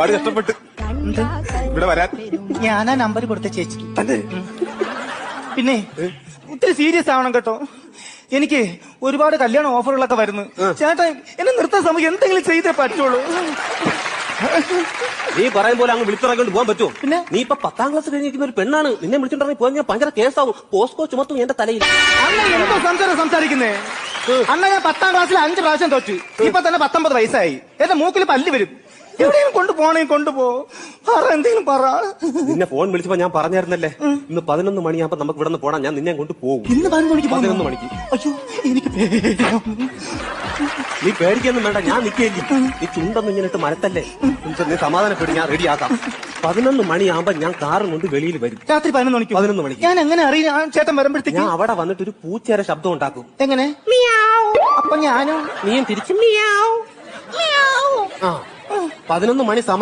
ഒരുപാട് കഷ്ടപ്പെട്ട് ഇവിടെ വരാൻ. ഞാനാ നമ്പർ കൊടുത്ത ചേച്ചി. തന്നെ പിന്നെ ഒത്തിരി സീരിയസ് ആവണം കേട്ടോ. എനിക്ക് ഒരുപാട് കല്യാണ ഓഫറുകളൊക്കെ വരുന്നു. ചേട്ടാ എന്നെ നിർത്താൻ സമയം എന്തെങ്കിലും ചെയ്തേ പറ്റുള്ളൂ. നീ പറയും പോലെ അങ്ങ് വിളിച്ചിറങ്ങിട്ട് പോകാൻ പറ്റുമോ? പിന്നെ നീ ഇപ്പൊ 10ാം ക്ലാസ് കഴിഞ്ഞിരിക്കുന്ന ഒരു പെണ്ണാണ്. നിന്നെ വിളിച്ചിട്ടുണ്ടെങ്കിൽ പോയി ഞാൻ ഭയങ്കര കേസാവും. പോസ്കോ ചുമത്തും എന്റെ തലയിൽ. അണ്ണ എന്തോ സംസാരിക്കുന്നേ? അണ്ണ ഞാൻ 10ാം ക്ലാസ്സിൽ 5 പ്രാവശ്യം തോറ്റു. ഇപ്പൊ തന്നെ 19 വയസ്സായി. എന്റെ മൂക്കിൽ പല്ല് വരും. എവിടെയും കൊണ്ടുപോകണേ കൊണ്ടുപോ. പറ, എന്തെങ്കിലും പറ. നിന്നെ ഫോൺ വിളിച്ചപ്പോ ഞാൻ പറഞ്ഞായിരുന്നല്ലേ, ഇന്ന് 11 മണിയാകുമ്പോ നമുക്ക് ഇവിടെ നിന്ന് പോണം. ഞാൻ നിന്നെ കൊണ്ട് പോകും. ഇന്ന് 11 മണിക്ക്. അയ്യോ എനിക്ക് നീ പേടിക്കൊന്നും വേണ്ട, ഞാൻ നിൽക്കേണ്ടി. നീ ചുണ്ടൊന്നും ഇങ്ങനെ ഇട്ട് മരത്തല്ലേ. നീ സമാധാനപ്പെട്ട് ഞാൻ റെഡിയാക്കാം. 11 മണിയാകുമ്പോ ഞാൻ കാറും കൊണ്ട് വെളിയിൽ വരും. രാത്രി 11 മണിക്ക്. 11 മണിക്ക് ഞാൻ എങ്ങനെ അറിയാം ചേട്ടൻ വരുമ്പോഴത്തേക്ക്? ഞാൻ അവിടെ വന്നിട്ട് ഒരു പൂച്ചേരെ ശബ്ദം ഉണ്ടാക്കും. എങ്ങനെ? അപ്പൊ ഞാനും നീയും തിരിച്ചും. ആ 11 മണി സമയം